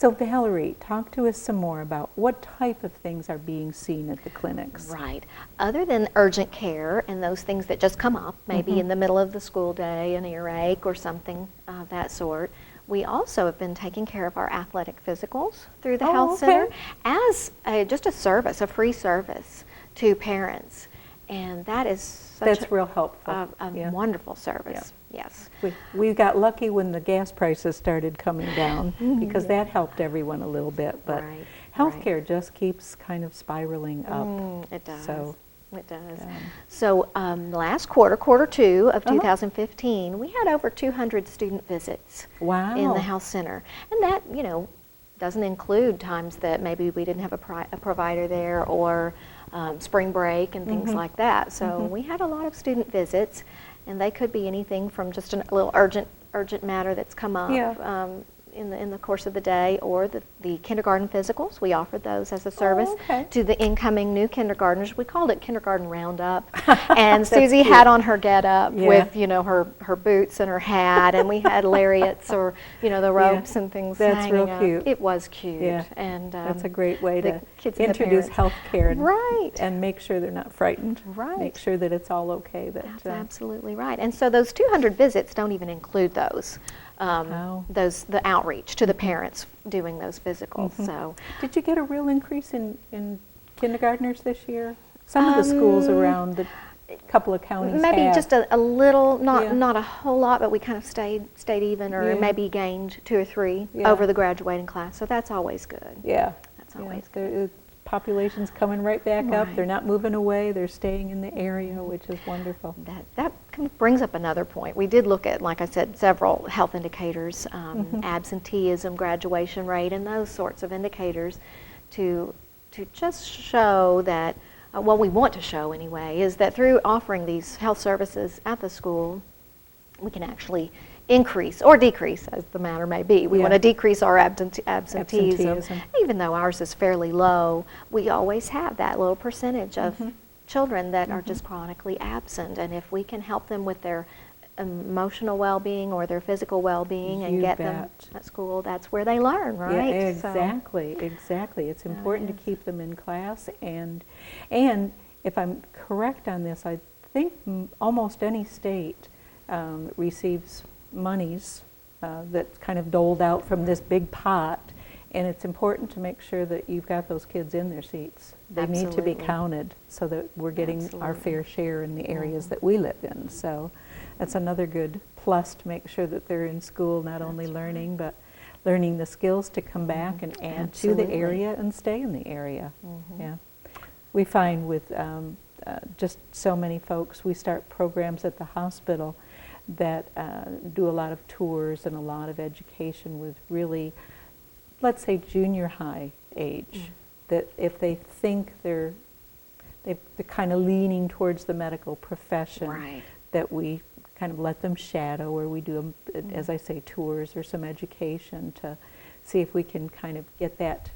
So Valerie, talk to us some more about what type of things are being seen at the clinics. Right. Other than urgent care and those things that just come up, maybe in the middle of the school day, an earache or something of that sort, we also have been taking care of our athletic physicals through the health center as just a service, a free service to parents. And that is such real helpful. A wonderful service. Yeah. Yes. We got lucky when the gas prices started coming down because that helped everyone a little bit. But healthcare just keeps kind of spiraling up. It does. So, it does. So last quarter 2 of 2015, we had over 200 student visits in the health center. And that, you know, doesn't include times that maybe we didn't have a provider there or spring break and things like that. So we had a lot of student visits, and they could be anything from just a little urgent matter that's come up in the course of the day, or the kindergarten physicals. We offered those as a service to the incoming new kindergartners. We called it Kindergarten Roundup. And Susie had on her get-up with, you know, her boots and her hat, and we had lariats or, you know, the ropes and things hanging real up. cute. It was cute. Yeah. And that's a great way to introduce health care and make sure they're not frightened. Right. Make sure that it's all okay. That's absolutely right. And so those 200 visits don't even include those. The outreach to the parents doing those physicals. So, did you get a real increase in kindergartners this year? Some of the schools around the couple of counties maybe just a little, not a whole lot, but we kind of stayed even, or maybe gained 2 or 3 over the graduating class. So that's always good. Yeah, that's always good. Population's coming right back up. They're not moving away. They're staying in the area, which is wonderful. That kind of brings up another point. We did look at, like I said, several health indicators, absenteeism, graduation rate, and those sorts of indicators to just show that, what we want to show anyway, is that through offering these health services at the school, we can actually increase or decrease, as the matter may be. We want to decrease our absenteeism. Even though ours is fairly low, we always have that little percentage of children that are just chronically absent. And if we can help them with their emotional well-being or their physical well-being and get them at school, that's where they learn, right? Yeah, exactly. It's important to keep them in class. And if I'm correct on this, I think almost any state receives monies that's kind of doled out from this big pot, and it's important to make sure that you've got those kids in their seats. They need to be counted so that we're getting our fair share in the areas that we live in. So that's another good plus, to make sure that they're in school, not only learning, but learning the skills to come back and add to the area and stay in the area. Yeah, we find with just so many folks, we start programs at the hospital that do a lot of tours and a lot of education with really, let's say, junior high age, that if they think they're kind of leaning towards the medical profession, that we kind of let them shadow, or we do, as I say, tours or some education to see if we can kind of get that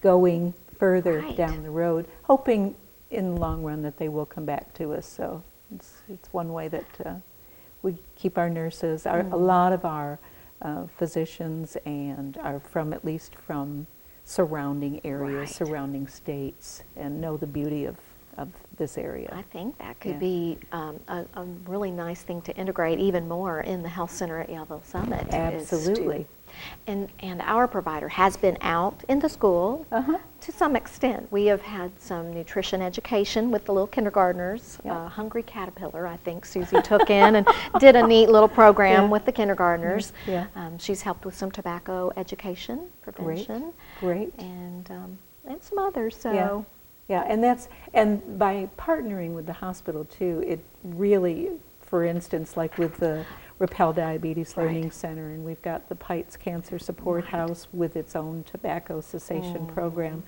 going further down the road, hoping in the long run that they will come back to us. So it's one way that we keep our nurses, a lot of our physicians, and are from, at least from surrounding areas, surrounding states, and know the beauty of this area. I think that could be a really nice thing to integrate even more in the health center at Yellville Summit. Absolutely. And our provider has been out in the school to some extent. We have had some nutrition education with the little kindergartners. Hungry Caterpillar, I think Susie took in and did a neat little program with the kindergartners. She's helped with some tobacco education, prevention. Great. And some others. So. Yeah, and by partnering with the hospital too, it really, for instance, like with the Rappel Diabetes Learning Center, and we've got the Pites Cancer Support House with its own tobacco cessation program.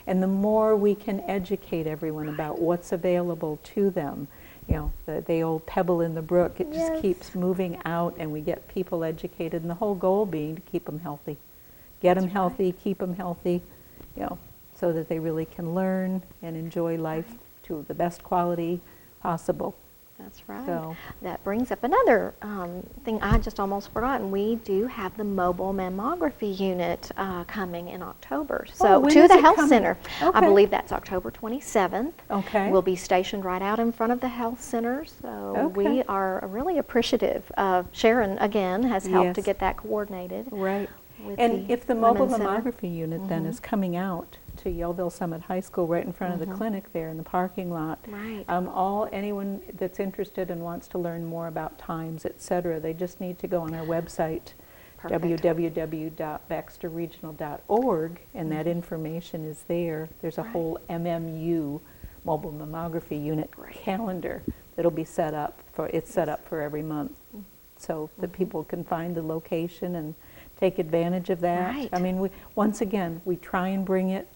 And the more we can educate everyone about what's available to them, you know, the old pebble in the brook, it just keeps moving out, and we get people educated, and the whole goal being to keep them healthy. Get them healthy, keep them healthy, you know, so that they really can learn and enjoy life to the best quality possible. That's right. So that brings up another thing I just almost forgotten. We do have the mobile mammography unit coming in October. So to the health center. Okay. I believe that's October 27th. Okay. We'll be stationed right out in front of the health center. So we are really appreciative of Sharon, again, has helped to get that coordinated. Right. And if the mobile mammography unit then is coming out to Yellville Summit High School right in front of the clinic there in the parking lot, anyone that's interested and wants to learn more about times, etc., they just need to go on our website, www.baxterregional.org, and that information is there. There's a whole MMU, mobile mammography unit calendar that'll be set up for, it's set up for every month, so that people can find the location and take advantage of that. Right. I mean, once again, we try and bring it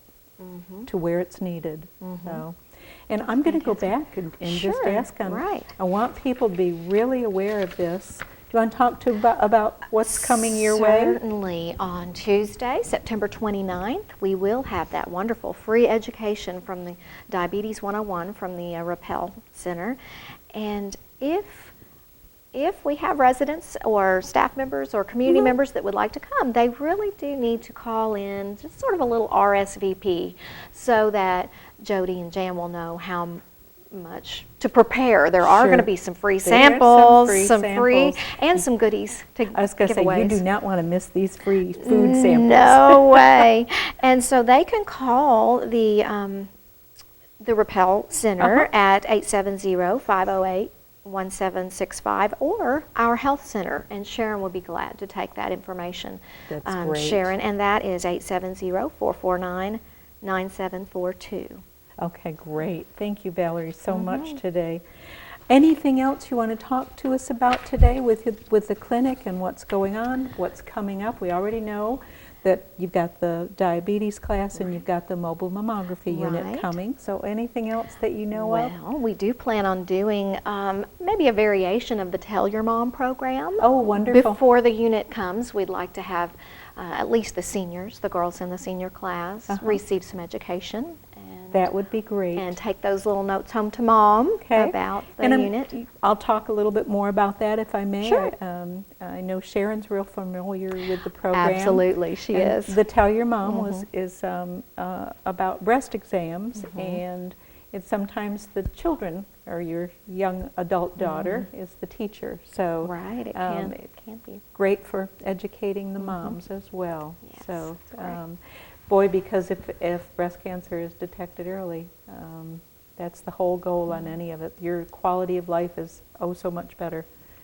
to where it's needed. So, and I'm going to go back and just ask on. I want people to be really aware of this. Do you want to talk about what's coming your way? Certainly. On Tuesday, September 29th, we will have that wonderful free education from the Diabetes 101 from the Rappel Center. And if we have residents or staff members or community members that would like to come, they really do need to call in just sort of a little RSVP so that Jody and Jan will know how much to prepare. There are going to be some free samples, some free and some goodies to give away. I was going to say, you do not want to miss these free food samples. No way. And so they can call the Rappel Center at 870-508-1765 or our health center, and Sharon will be glad to take that information. That's great. Sharon, and that is 870-449-9742. Okay, great. Thank you, Valerie, so much today. Anything else you want to talk to us about today with the clinic and what's going on, what's coming up? We already know that you've got the diabetes class and you've got the mobile mammography unit coming. So anything else that you know of? Well, we do plan on doing maybe a variation of the Tell Your Mom program. Oh, wonderful. Before the unit comes, we'd like to have at least the seniors, the girls in the senior class, receive some education. That would be great. And take those little notes home to Mom about the unit. I'll talk a little bit more about that if I may. Sure. I know Sharon's real familiar with the program. Absolutely, she is. The Tell Your Mom is about breast exams, and it's sometimes the children or your young adult daughter is the teacher. So it can be great for educating the moms as well. Yes, so. Boy, because if breast cancer is detected early, that's the whole goal on any of it. Your quality of life is so much better.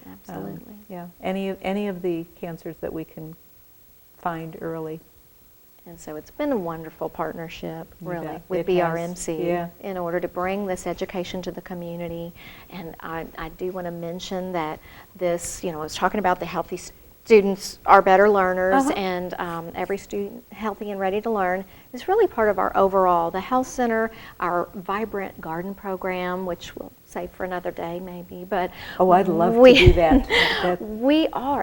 Absolutely. Yeah. Any of the cancers that we can find early. And so it's been a wonderful partnership, really, with BRMC in order to bring this education to the community. And I do want to mention that this, I was talking about the healthy students are better learners, and every student healthy and ready to learn is really part of our overall, the health center, our vibrant garden program, which we'll save for another day maybe, but I'd love to do that.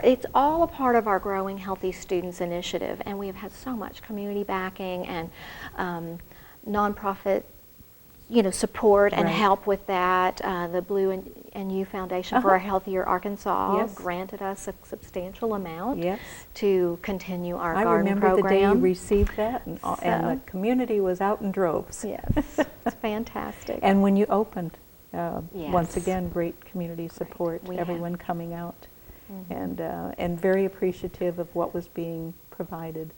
It's all a part of our Growing Healthy Students initiative, and we have had so much community backing and nonprofit support and help with that. The Blue and You Foundation for a Healthier Arkansas granted us a substantial amount to continue our garden program. I remember the day you received that, and the community was out in droves. Yes, it's fantastic. And when you opened, once again, great community support, everyone coming out, and very appreciative of what was being provided.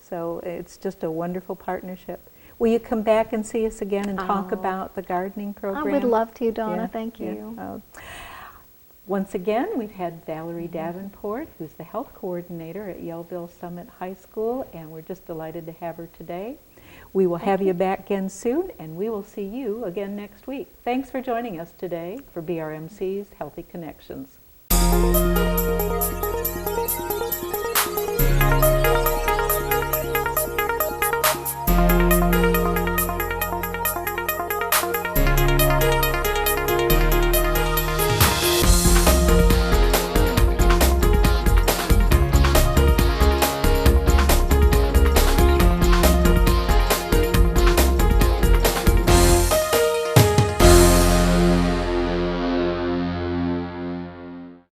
So it's just a wonderful partnership. Will you come back and see us again and talk about the gardening program? I would love to, Donna. Thank you. Once again, we've had Valerie Davenport, who's the health coordinator at Yellville Summit High School, and we're just delighted to have her today. We will have you back again soon, and we will see you again next week. Thanks for joining us today for BRMC's Healthy Connections.